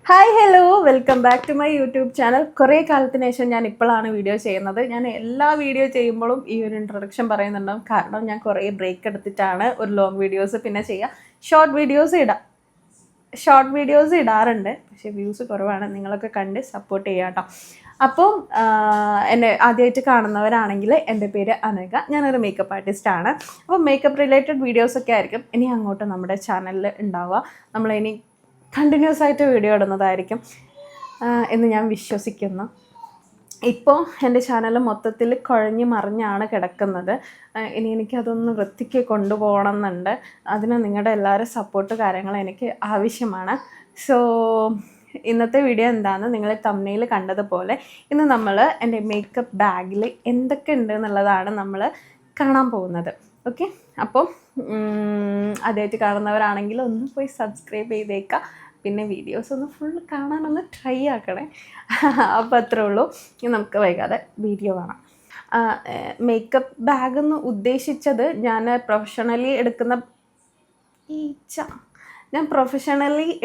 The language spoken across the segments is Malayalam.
Hi hello welcome back to my YouTube channel. കുറേ കാലത്തിന് ശേഷം ഞാൻ ഇപ്പോഴാണ് വീഡിയോ ചെയ്യുന്നത്. ഞാൻ എല്ലാ വീഡിയോ ചെയ്യുമ്പോഴും ഈ ഒരു ഇൻട്രൊഡക്ഷൻ പറയുന്നുണ്ടാവും. കാരണം ഞാൻ കുറേ ബ്രേക്ക് എടുത്തിട്ടാണ് ഒരു ലോങ് വീഡിയോസ് പിന്നെ ചെയ്യുക. ഷോർട്ട് വീഡിയോസ് ഇടാറുണ്ട്, പക്ഷേ വ്യൂസ് കുറവാണ്. നിങ്ങളൊക്കെ കണ്ട് സപ്പോർട്ട് ചെയ്യുക കേട്ടോ. അപ്പം എന്നെ ആദ്യമായിട്ട് കാണുന്നവരാണെങ്കിൽ എൻ്റെ പേര് അനഘ, ഞാനൊരു മേക്കപ്പ് ആർട്ടിസ്റ്റാണ്. അപ്പോൾ മേക്കപ്പ് റിലേറ്റഡ് വീഡിയോസൊക്കെ ആയിരിക്കും ഇനി അങ്ങോട്ട് നമ്മുടെ ചാനലിൽ ഉണ്ടാവുക. നമ്മളിനി കണ്ടിന്യൂസ് ആയിട്ട് വീഡിയോ ഇടുന്നതായിരിക്കും എന്ന് ഞാൻ വിശ്വസിക്കുന്നു. ഇപ്പോൾ എൻ്റെ ചാനൽ മൊത്തത്തിൽ കുഴഞ്ഞു മറിഞ്ഞാണ് കിടക്കുന്നത്. ഇനി എനിക്കതൊന്ന് വൃത്തിക്ക് കൊണ്ടുപോകണം എന്നുണ്ട്. അതിന് നിങ്ങളുടെ എല്ലാവരും സപ്പോർട്ട് കാര്യങ്ങൾ എനിക്ക് ആവശ്യമാണ്. സോ ഇന്നത്തെ വീഡിയോ എന്താണെന്ന് നിങ്ങൾ തംബ്നെയിൽ കണ്ടതുപോലെ ഇന്ന് നമ്മൾ എൻ്റെ മേക്കപ്പ് ബാഗിൽ എന്തൊക്കെ ഉണ്ട് എന്നുള്ളതാണ് നമ്മൾ കാണാൻ പോകുന്നത്. ഓക്കെ, അപ്പം ആദ്യമായിട്ട് കാണുന്നവരാണെങ്കിൽ ഒന്ന് പോയി സബ്സ്ക്രൈബ് ചെയ്തേക്കാം. പിന്നെ വീഡിയോസ് ഒന്ന് ഫുൾ കാണാനൊന്ന് ട്രൈ ആക്കണേ. അപ്പോൾ അത്രേ ഉള്ളൂ. ഇനി നമുക്ക് വൈകാതെ വീഡിയോ കാണാം. മേക്കപ്പ് ബാഗെന്ന് ഉദ്ദേശിച്ചത് ഞാൻ പ്രൊഫഷണലി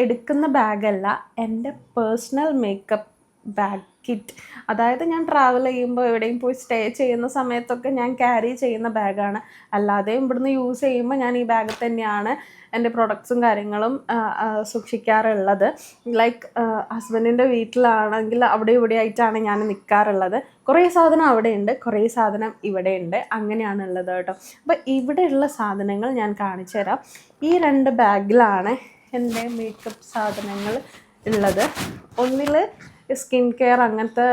എടുക്കുന്ന ബാഗല്ല, എൻ്റെ പേഴ്സണൽ മേക്കപ്പ് ബാഗ് കിറ്റ്. അതായത് ഞാൻ ട്രാവൽ ചെയ്യുമ്പോൾ എവിടെയും പോയി സ്റ്റേ ചെയ്യുന്ന സമയത്തൊക്കെ ഞാൻ ക്യാരി ചെയ്യുന്ന ബാഗാണ്. അല്ലാതെയും ഇവിടുന്ന് യൂസ് ചെയ്യുമ്പോൾ ഞാൻ ഈ ബാഗ് തന്നെയാണ് എൻ്റെ പ്രൊഡക്ട്സും കാര്യങ്ങളും സൂക്ഷിക്കാറുള്ളത്. ലൈക്ക് ഹസ്ബൻഡിൻ്റെ വീട്ടിലാണെങ്കിൽ അവിടെ ഇവിടെ ആയിട്ടാണ് ഞാൻ നിൽക്കാറുള്ളത്. കുറേ സാധനം അവിടെയുണ്ട്, കുറേ സാധനം ഇവിടെയുണ്ട്, അങ്ങനെയാണുള്ളത് കേട്ടോ. അപ്പോൾ ഇവിടെയുള്ള സാധനങ്ങൾ ഞാൻ കാണിച്ചു തരാം. ഈ 2 ബാഗിലാണ് എൻ്റെ മേക്കപ്പ് സാധനങ്ങൾ ഉള്ളത്. ഒന്നിൽ സ്കിൻ കെയർ അങ്ങനത്തെ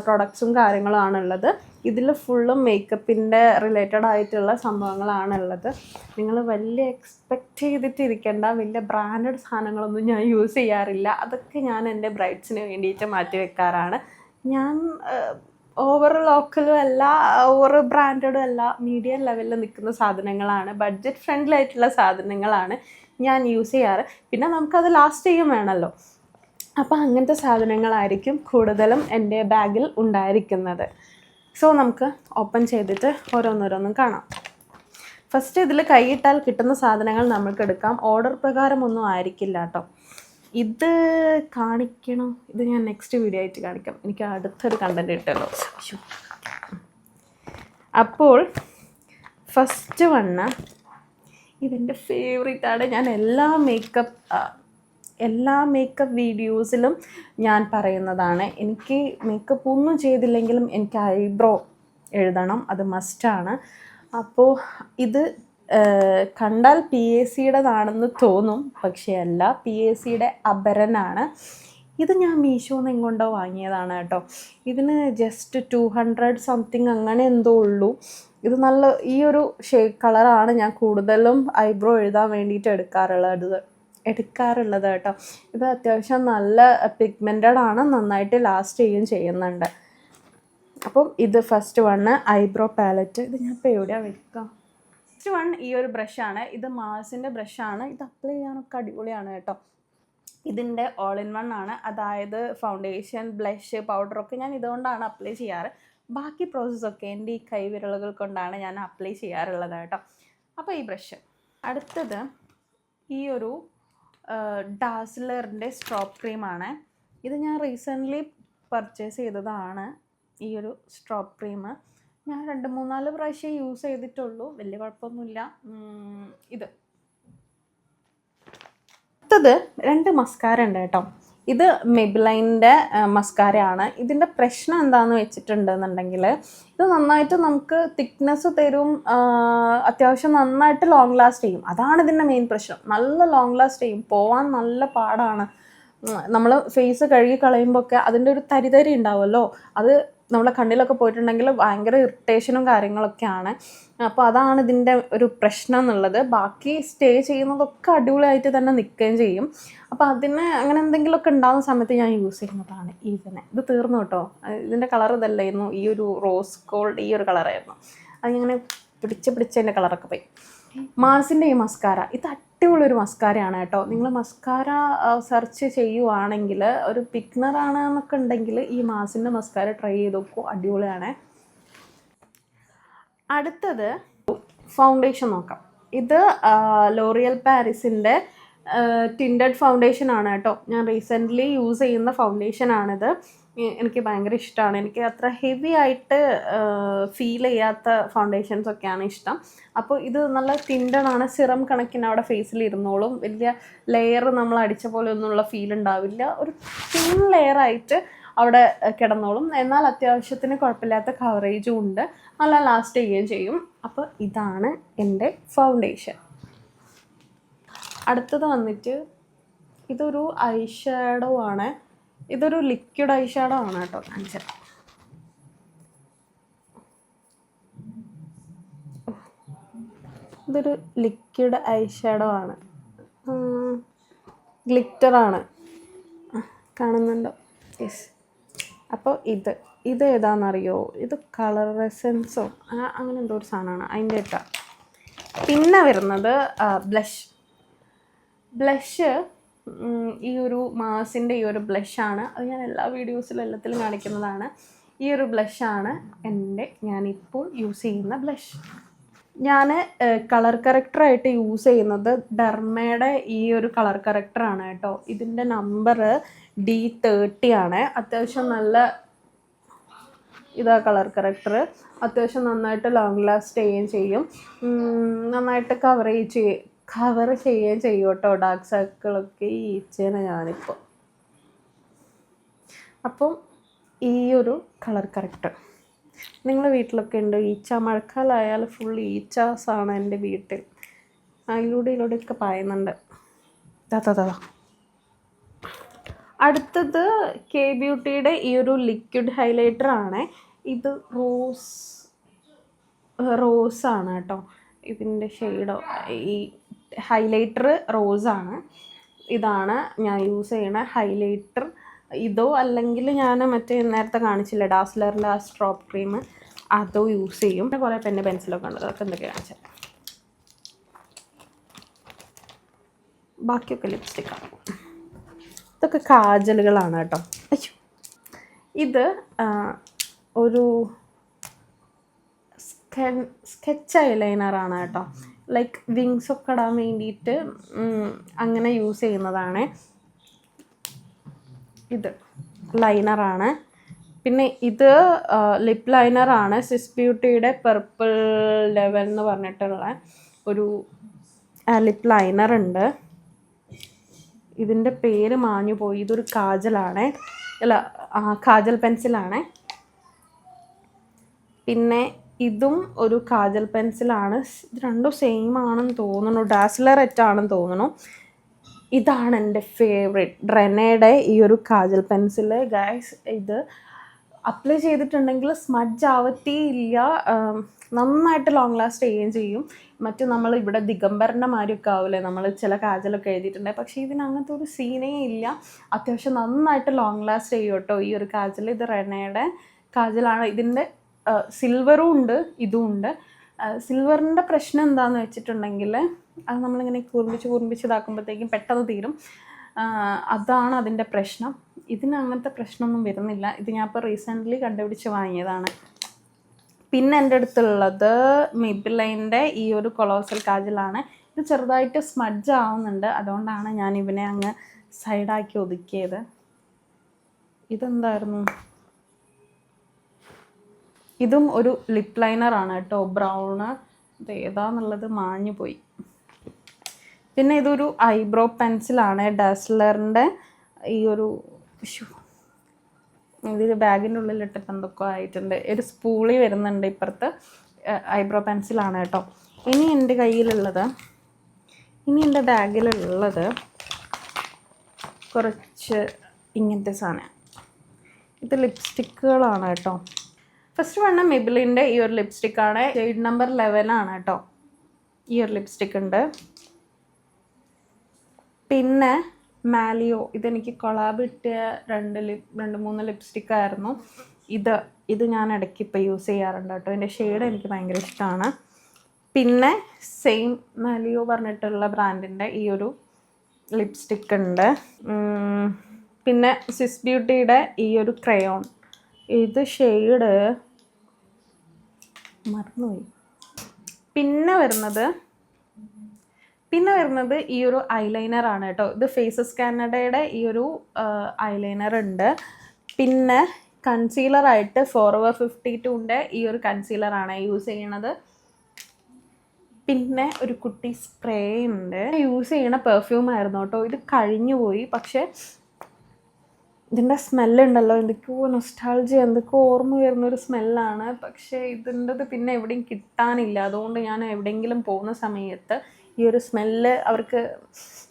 പ്രൊഡക്ട്സും കാര്യങ്ങളുമാണ് ഉള്ളത്. ഇതിൽ ഫുള്ളും മേക്കപ്പിൻ്റെ റിലേറ്റഡ് ആയിട്ടുള്ള സംഭവങ്ങളാണുള്ളത്. നിങ്ങൾ വലിയ എക്സ്പെക്റ്റ് ചെയ്തിട്ടിരിക്കേണ്ട, വലിയ ബ്രാൻഡഡ് സാധനങ്ങളൊന്നും ഞാൻ യൂസ് ചെയ്യാറില്ല. അതൊക്കെ ഞാൻ എൻ്റെ ബ്രൈഡ്സിന് വേണ്ടിയിട്ട് മാറ്റി വെക്കാറാണ്. ഞാൻ ഓവർ ലോക്കലും അല്ല, ഓവർ ബ്രാൻഡഡും അല്ല, മീഡിയം ലെവലിൽ നിൽക്കുന്ന സാധനങ്ങളാണ്, ബഡ്ജറ്റ് ഫ്രണ്ട്ലി ആയിട്ടുള്ള സാധനങ്ങളാണ് ഞാൻ യൂസ് ചെയ്യാറ്. പിന്നെ നമുക്കത് ലാസ്റ്റ് ചെയ്യും വേണമല്ലോ. അപ്പോൾ അങ്ങനത്തെ സാധനങ്ങളായിരിക്കും കൂടുതലും എൻ്റെ ബാഗിൽ ഉണ്ടായിരിക്കുന്നത്. സോ നമുക്ക് ഓപ്പൺ ചെയ്തിട്ട് ഓരോന്നോരോന്നും കാണാം. ഫസ്റ്റ് ഇതിൽ കൈയിട്ടാൽ കിട്ടുന്ന സാധനങ്ങൾ നമുക്ക് എടുക്കാം. ഓർഡർ പ്രകാരമൊന്നും ആയിരിക്കില്ല കേട്ടോ. ഇത് കാണിക്കണം, ഇത് ഞാൻ നെക്സ്റ്റ് വീഡിയോ ആയിട്ട് കാണിക്കാം. എനിക്ക് അടുത്തൊരു കണ്ടൻറ് കിട്ടുമല്ലോ. അപ്പോൾ ഫസ്റ്റ് വണ്ണ് ഇതെൻ്റെ ഫേവറേറ്റാണ്. ഞാൻ എല്ലാ മേക്കപ്പ് വീഡിയോസിലും ഞാൻ പറയുന്നതാണ്. എനിക്ക് മേക്കപ്പ് ഒന്നും ചെയ്തില്ലെങ്കിലും എനിക്ക് ഐബ്രോ എഴുതണം, അത് മസ്റ്റാണ്. അപ്പോൾ ഇത് കണ്ടാൽ PACയുടേതാണെന്ന് തോന്നും, പക്ഷേ അല്ല, PACയുടെ അപരനാണ്. ഇത് ഞാൻ മീഷോന്ന് എങ്ങോട്ടോ വാങ്ങിയതാണ് കേട്ടോ. ഇതിന് ജസ്റ്റ് 200 സംതിങ് അങ്ങനെ എന്തോ ഉള്ളൂ. ഇത് നല്ല ഈ ഒരു കളറാണ് ഞാൻ കൂടുതലും ഐബ്രോ എഴുതാൻ വേണ്ടിയിട്ട് എടുക്കാറുള്ളത് കേട്ടോ. ഇത് അത്യാവശ്യം നല്ല പിഗ്മെൻറ്റഡ് ആണ്, നന്നായിട്ട് ലാസ്റ്റ് ചെയ്യുന്നുണ്ട്. അപ്പം ഇത് ഫസ്റ്റ് വണ്ണ് ഐബ്രോ പാലറ്റ്. ഇത് ഞാൻ ഇപ്പോൾ എവിടെയാണ് വെക്കാം. ഫസ്റ്റ് വൺ ഈ ഒരു ബ്രഷാണ്. ഇത് മാർസിൻ്റെ ബ്രഷാണ്. ഇത് അപ്ലൈ ചെയ്യാനൊക്കെ അടിപൊളിയാണ് കേട്ടോ. ഇതിൻ്റെ ഓൾ ഇൻ വൺ ആണ്. അതായത് ഫൗണ്ടേഷൻ, ബ്ലഷ്, പൗഡറൊക്കെ ഞാൻ ഇതുകൊണ്ടാണ് അപ്ലൈ ചെയ്യാറ്. ബാക്കി പ്രോസസ്സൊക്കെ എൻ്റെ ഈ കൈവിരലുകൾ കൊണ്ടാണ് ഞാൻ അപ്ലൈ ചെയ്യാറുള്ളത് കേട്ടോ. അപ്പോൾ ഈ ബ്രഷ്. അടുത്തത് ഈ ഒരു ഡാസ്ലറിൻ്റെ സ്ട്രോപ്പ് ക്രീമാണ്. ഇത് ഞാൻ റീസെൻ്റ്ലി പർച്ചേസ് ചെയ്തതാണ്. ഈ ഒരു സ്ട്രോപ്പ് ക്രീം ഞാൻ 2-3-4 പ്രാവശ്യം യൂസ് ചെയ്തിട്ടുള്ളൂ, വലിയ കുഴപ്പമൊന്നുമില്ല. അടുത്തത് 2 മസ്കാര ഉണ്ട് കേട്ടോ. ഇത് മെബിലൈൻ്റെ മസ്കാരയാണ്. ഇതിൻ്റെ പ്രശ്നം എന്താണെന്ന് വെച്ചിട്ടുണ്ടെന്നുണ്ടെങ്കിൽ ഇത് നന്നായിട്ട് നമുക്ക് തിക്നെസ് തരും, അത്യാവശ്യം നന്നായിട്ട് ലോങ് ലാസ്റ്റ് ചെയ്യും. അതാണ് ഇതിൻ്റെ മെയിൻ പ്രശ്നം. നല്ല ലോങ് ലാസ്റ്റ് ചെയ്യും, പോവാൻ നല്ല പാടാണ്. നമ്മൾ ഫേസ് കഴുകി കളയുമ്പോൾ ഒക്കെ അതിൻ്റെ ഒരു തരി ഉണ്ടാവുമല്ലോ, അത് നമ്മളെ കണ്ണിലൊക്കെ പോയിട്ടുണ്ടെങ്കിൽ ഭയങ്കര ഇറിറ്റേഷനും കാര്യങ്ങളൊക്കെയാണ്. അപ്പോൾ അതാണ് ഇതിൻ്റെ ഒരു പ്രശ്നം എന്നുള്ളത്. ബാക്കി സ്റ്റേ ചെയ്യുന്നതൊക്കെ അടിപൊളിയായിട്ട് തന്നെ നിൽക്കുകയും ചെയ്യും. അപ്പോൾ അതിന് അങ്ങനെ എന്തെങ്കിലുമൊക്കെ ഉണ്ടാകുന്ന സമയത്ത് ഞാൻ യൂസ് ചെയ്യുന്നതാണ് ഇത് തീർന്നു കേട്ടോ. ഇതിൻ്റെ കളർ ഇതല്ലായിരുന്നു, ഈ ഒരു റോസ് ഗോൾഡ് ഈ ഒരു കളറായിരുന്നു. അതിങ്ങനെ പിടിച്ച് എൻ്റെ കളറൊക്കെ പോയി. മാർസിൻ്റെ ഈ മസ്കാര, ഇത് അടിപൊളിയൊരു മസ്കാരയാണ് കേട്ടോ. നിങ്ങൾ മസ്കാര സെർച്ച് ചെയ്യുവാണെങ്കിൽ, ഒരു പിഗ്നറാണ് എന്നൊക്കെ ഉണ്ടെങ്കിൽ ഈ മാർസിൻ്റെ മസ്കാര ട്രൈ ചെയ്ത് നോക്കൂ, അടിപൊളിയാണ്. അടുത്തത് ഫൗണ്ടേഷൻ നോക്കാം. ഇത് ലോറിയൽ പാരിസിൻ്റെ ടിൻറ്റഡ് ഫൗണ്ടേഷൻ ആണ് കേട്ടോ. ഞാൻ റീസെൻ്റ്ലി യൂസ് ചെയ്യുന്ന ഫൗണ്ടേഷനാണിത്. എനിക്ക് ഭയങ്കര ഇഷ്ടമാണ്. എനിക്ക് അത്ര ഹെവി ആയിട്ട് ഫീൽ ചെയ്യാത്ത ഫൗണ്ടേഷൻസൊക്കെയാണ് ഇഷ്ടം. അപ്പോൾ ഇത് നല്ല തിൻഡാണ്, സിറം കണക്കിന് അവിടെ ഫേസിൽ ഇരുന്നോളും. വലിയ ലെയർ നമ്മൾ അടിച്ച പോലെ ഒന്നുമുള്ള ഫീൽ ഉണ്ടാവില്ല. ഒരു തിൻ ലെയറായിട്ട് അവിടെ കിടന്നോളും. എന്നാൽ അത്യാവശ്യത്തിന് കുഴപ്പമില്ലാത്ത കവറേജും ഉണ്ട്, നല്ല ലാസ്റ്റ് ചെയ്യുകയും ചെയ്യും. അപ്പോൾ ഇതാണ് എൻ്റെ ഫൗണ്ടേഷൻ. അടുത്തത് വന്നിട്ട് ഇതൊരു ഐ ഷാഡോ ആണ്. ഇതൊരു ലിക്വിഡ് ഐ ഷാഡോ ആണ് കേട്ടോ. കാണിച്ചത് ഇതൊരു ലിക്വിഡ് ഐ ഷാഡോ ആണ്. ഗ്ലിറ്ററാണ്, കാണുന്നുണ്ടോ? യെസ്. അപ്പോൾ ഇത് ഏതാണെന്നറിയോ? ഇത് കളർ എസൻസോ അങ്ങനെ എന്തോ ഒരു സാധനമാണ് അതിൻ്റെ ഇട്ട. പിന്നെ വരുന്നത് ബ്ലഷ്. ഈ ഒരു മാസിൻ്റെ ഈ ഒരു ബ്ലഷാണ്. അത് ഞാൻ എല്ലാ വീഡിയോസിലും എല്ലാത്തിലും കാണിക്കുന്നതാണ്. ഈ ഒരു ബ്ലഷാണ് ഞാനിപ്പോൾ യൂസ് ചെയ്യുന്ന ബ്ലഷ്. ഞാൻ കളർ കറക്ടറായിട്ട് യൂസ് ചെയ്യുന്നത് ഡെർമയുടെ ഈ ഒരു കളർ കറക്ടറാണ് കേട്ടോ. ഇതിൻ്റെ നമ്പർ D30 ആണ്. അത്യാവശ്യം നല്ല കളർ കറക്ടർ. അത്യാവശ്യം നന്നായിട്ട് ലോങ് ലാസ്റ്റ് ചെയ്യുകയും ചെയ്യും, നന്നായിട്ട് കവർ ചെയ്യുകയും ചെയ്യും കേട്ടോ. ഡാർക്ക് സർക്കിളൊക്കെ ഈ ഈച്ചേനെ ഞാനിപ്പോൾ. അപ്പം ഈ ഒരു കളർ കറക്ടർ നിങ്ങളുടെ വീട്ടിലൊക്കെ ഉണ്ട്? ഈച്ച മഴക്കാലമായാൽ ഫുൾ ഈച്ചാസാണ് എൻ്റെ വീട്ടിൽ. ഇതിലൂടെയൊക്കെ പായുന്നുണ്ട്. താ. അടുത്തത് കെ ബ്യൂട്ടിയുടെ ഈ ഒരു ലിക്വിഡ് ഹൈലൈറ്റർ ആണ്. ഇത് റോസാണ് കേട്ടോ. ഇതിൻ്റെ ഷെയ്ഡോ ഈ ഹൈലൈറ്റർ റോസാണ്. ഇതാണ് ഞാൻ യൂസ് ചെയ്യണ ഹൈലൈറ്റർ. ഇതോ അല്ലെങ്കിൽ ഞാൻ മറ്റേ നേരത്തെ കാണിച്ചില്ലേ ഡാസ്ലറിൻ്റെ ആ സ്ട്രോപ്പ് ക്രീം, അതോ യൂസ് ചെയ്യും. പിന്നെ കുറേ പെൻസിലൊക്കെ ഉണ്ട്, അതൊക്കെ എന്തൊക്കെ കാണിച്ചാൽ. ബാക്കിയൊക്കെ ലിപ്സ്റ്റിക്കാണ്. ഇതൊക്കെ കാജലുകളാണ് കേട്ടോ. അയ്യോ, ഇത് ഒരു സ്കെച്ച് ഐലൈനറാണ് കേട്ടോ. ലൈക്ക് വിങ്സൊക്കെ ഇടാൻ വേണ്ടിയിട്ട് അങ്ങനെ യൂസ് ചെയ്യുന്നതാണ്. ഇത് ലൈനറാണ്. പിന്നെ ഇത് ലിപ്പ് ലൈനറാണ്. സ്വിസ് ബ്യൂട്ടിയുടെ പർപ്പിൾ ലെവൽ എന്ന് പറഞ്ഞിട്ടുള്ള ഒരു ലിപ്പ് ലൈനർ ഉണ്ട്. ഇതിൻ്റെ പേര് മാഞ്ഞു പോയി. ഇതൊരു കാജലാണ്, കാജൽ പെൻസിലാണ്. പിന്നെ ഇതും ഒരു കാജൽ പെൻസിലാണ്. ഇത് രണ്ടും സെയിം ആണെന്ന് തോന്നുന്നു, ഡാസ്ലറെറ്റ് ആണെന്ന് തോന്നുന്നു. ഇതാണ് എൻ്റെ ഫേവറേറ്റ്, റെനയുടെ ഈ ഒരു കാജൽ പെൻസിൽ. ഗൈസ്, ഇത് അപ്ലൈ ചെയ്തിട്ടുണ്ടെങ്കിൽ സ്മഡ്ജ് ആവത്തേയില്ല, നന്നായിട്ട് ലോങ് ലാസ്റ്റ് ചെയ്യുകയും ചെയ്യും. മറ്റ് നമ്മൾ ഇവിടെ ദിഗംബറിൻ്റെ മാതിരിയൊക്കെ ആവില്ലേ, നമ്മൾ ചില കാജലൊക്കെ എഴുതിയിട്ടുണ്ട്, പക്ഷേ ഇതിന് അങ്ങനത്തെ ഒരു സീനേ ഇല്ല. അത്യാവശ്യം നന്നായിട്ട് ലോങ് ലാസ്റ്റ് ചെയ്യും കേട്ടോ ഈ ഒരു കാജൽ. ഇത് റെനയുടെ കാജലാണ്. ഇതിൻ്റെ സിൽവറും ഉണ്ട്, ഇതും ഉണ്ട്. സിൽവറിൻ്റെ പ്രശ്നം എന്താണെന്ന് വെച്ചിട്ടുണ്ടെങ്കിൽ അത് നമ്മളിങ്ങനെ കുറുമ്പിച്ച് ഇതാക്കുമ്പോഴത്തേക്കും പെട്ടെന്ന് തീരും. അതാണ് അതിൻ്റെ പ്രശ്നം. ഇതിന് അങ്ങനത്തെ പ്രശ്നമൊന്നും വരുന്നില്ല. ഇത് ഞാൻ ഇപ്പോൾ റീസെൻ്റ്ലി കണ്ടുപിടിച്ച് വാങ്ങിയതാണ്. പിന്നെ എൻ്റെ അടുത്തുള്ളത് മെബിലൈൻ്റെ ഈ ഒരു കൊളോസൽ കാജലാണ്. ഇത് ചെറുതായിട്ട് സ്മഡ്ജ് ആവുന്നുണ്ട്, അതുകൊണ്ടാണ് ഞാൻ ഇവനെ അങ്ങ് സൈഡാക്കി ഒതുക്കിയത്. ഇതെന്തായിരുന്നു? ഇതും ഒരു ലിപ്പ് ലൈനറാണ് കേട്ടോ, ബ്രൗണ്. ഇത് ഏതാന്നുള്ളത് മാഞ്ഞു പോയി. പിന്നെ ഇതൊരു ഐബ്രോ പെൻസിലാണ്, ഡാസ്ലറിൻ്റെ ഈ ഒരു ഇതിൽ ബാഗിൻ്റെ ഉള്ളിലിട്ടിട്ട് എന്തൊക്കെ ആയിട്ടുണ്ട്. ഒരു സ്പൂളി വരുന്നുണ്ട് ഇപ്പുറത്ത്. ഐബ്രോ പെൻസിലാണ് കേട്ടോ. ഇനി എൻ്റെ ബാഗിലുള്ളത് കുറച്ച് ഇങ്ങനത്തെ സാധനം. ഇത് ലിപ്സ്റ്റിക്കുകളാണ് കേട്ടോ. ഫസ്റ്റ് വൺ മെബിലിൻ്റെ ഈ ഒരു ലിപ്സ്റ്റിക്കാണ്, ഷെയ്ഡ് നമ്പർ 11 ആണ് കേട്ടോ. ഈ ഒരു ലിപ്സ്റ്റിക്ക് ഉണ്ട്. പിന്നെ മാലിയോ, ഇതെനിക്ക് കൊളാബ് കിട്ടിയ 2-3 ലിപ്സ്റ്റിക്കായിരുന്നു. ഇത് ഞാൻ ഇടയ്ക്ക് ഇപ്പോൾ യൂസ് ചെയ്യാറുണ്ട് കേട്ടോ. ഇതിൻ്റെ ഷെയ്ഡ് എനിക്ക് ഭയങ്കര ഇഷ്ടമാണ്. പിന്നെ സെയിം മാലിയോ പറഞ്ഞിട്ടുള്ള ബ്രാൻഡിൻ്റെ ഈ ഒരു ലിപ്സ്റ്റിക്ക് ഉണ്ട്. പിന്നെ സ്വിസ് ബ്യൂട്ടിയുടെ ഈ ഒരു ക്രയോൺ, ഇത് ഷെയ്ഡ് മറന്നുപോയി. പിന്നെ പിന്നെ വരുന്നത് ഈ ഒരു ഐലൈനർ ആണ് കേട്ടോ. ഇത് ഫേസസ് കാനഡയുടെ ഈ ഒരു ഐലൈനർ ഉണ്ട്. പിന്നെ കൺസീലറായിട്ട് ഫോർഎവർ 52ൻ്റെ ഈ ഒരു കൺസീലറാണ് യൂസ് ചെയ്യണത്. പിന്നെ ഒരു കുട്ടി സ്പ്രേ ഉണ്ട്. യൂസ് ചെയ്യണ പെർഫ്യൂം ആയിരുന്നു കേട്ടോ. ഇത് കഴിഞ്ഞു പോയി, പക്ഷേ ഇതിൻ്റെ സ്മെല്ലുണ്ടല്ലോ, എന്തൊക്കെയോ നൊസ്റ്റാൾജിയ, എന്തൊക്കെയോ ഓർമ്മ വരുന്നൊരു സ്മെല്ലാണ്. പക്ഷേ ഇതിൻ്റെത് പിന്നെ എവിടെയും കിട്ടാനില്ല. അതുകൊണ്ട് ഞാൻ എവിടെയെങ്കിലും പോകുന്ന സമയത്ത് ഈ ഒരു സ്മെല്ല് അവർക്ക്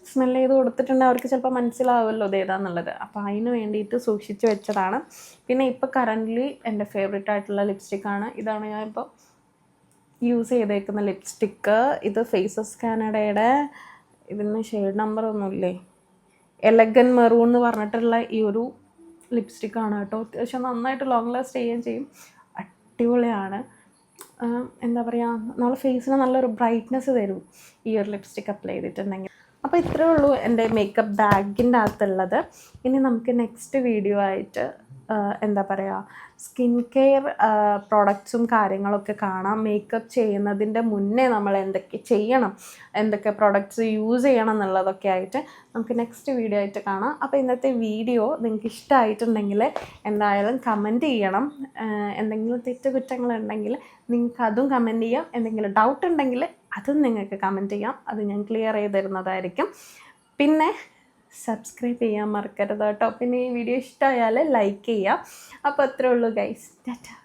സ്മെല്ല് ചെയ്ത് കൊടുത്തിട്ടുണ്ടെങ്കിൽ അവർക്ക് ചിലപ്പോൾ മനസ്സിലാവുമല്ലോ ഇത് ഏതാണെന്നുള്ളത്. അപ്പോൾ അതിന് വേണ്ടിയിട്ട് സൂക്ഷിച്ച് വെച്ചതാണ്. പിന്നെ ഇപ്പോൾ കറൻ്റ്ലി എൻ്റെ ഫേവറേറ്റ് ആയിട്ടുള്ള ലിപ്സ്റ്റിക്കാണ്. ഇതാണ് ഞാനിപ്പോൾ യൂസ് ചെയ്തേക്കുന്ന ലിപ്സ്റ്റിക്ക്. ഇത് ഫേസസ് കാനഡയുടെ, ഇതിന് ഷെയ്ഡ് നമ്പർ ഒന്നുമില്ലേ, എലഗൻ മെറൂൺ എന്ന് പറഞ്ഞിട്ടുള്ള ഈ ഒരു ലിപ്സ്റ്റിക്കാണ് കേട്ടോ. അത്യാവശ്യം നന്നായിട്ട് ലോങ് ലാസ്റ്റ് ചെയ്യുകയും ചെയ്യും. അടിപൊളിയാണ്. എന്താ പറയുക, നമ്മളെ ഫേസിന് നല്ലൊരു ബ്രൈറ്റ്നെസ് തരും ഈ ഒരു ലിപ്സ്റ്റിക്ക് അപ്ലൈ ചെയ്തിട്ടുണ്ടെങ്കിൽ. അപ്പോൾ ഇത്രയേ ഉള്ളൂ എൻ്റെ മേക്കപ്പ് ബാഗിൻ്റെ അകത്തുള്ളത്. ഇനി നമുക്ക് നെക്സ്റ്റ് വീഡിയോ ആയിട്ട് എന്താ പറയുക, സ്കിൻ കെയർ പ്രോഡക്ട്സും കാര്യങ്ങളൊക്കെ കാണാം. മേക്കപ്പ് ചെയ്യുന്നതിൻ്റെ മുന്നേ നമ്മൾ എന്തൊക്കെ ചെയ്യണം, എന്തൊക്കെ പ്രോഡക്ട്സ് യൂസ് ചെയ്യണം എന്നുള്ളതൊക്കെ ആയിട്ട് നമുക്ക് നെക്സ്റ്റ് വീഡിയോ ആയിട്ട് കാണാം. അപ്പോൾ ഇന്നത്തെ വീഡിയോ നിങ്ങൾക്ക് ഇഷ്ടമായിട്ടുണ്ടെങ്കിൽ എന്തായാലും കമൻറ്റ് ചെയ്യണം. എന്തെങ്കിലും തെറ്റുകുറ്റങ്ങളുണ്ടെങ്കിൽ നിങ്ങൾക്ക് അതും കമൻറ്റ് ചെയ്യാം. എന്തെങ്കിലും ഡൗട്ട് ഉണ്ടെങ്കിൽ അതും നിങ്ങൾക്ക് കമൻറ്റ് ചെയ്യാം. അത് ഞാൻ ക്ലിയർ ചെയ്ത് തരുന്നതായിരിക്കും. പിന്നെ സബ്സ്ക്രൈബ് ചെയ്യാൻ മറക്കരുത് കേട്ടോ. പിന്നെ ഈ വീഡിയോ ഇഷ്ടമായാൽ ലൈക്ക് ചെയ്യുക. അപ്പോൾ അത്രേ ഉള്ളൂ ഗൈസ്. ടാറ്റാ.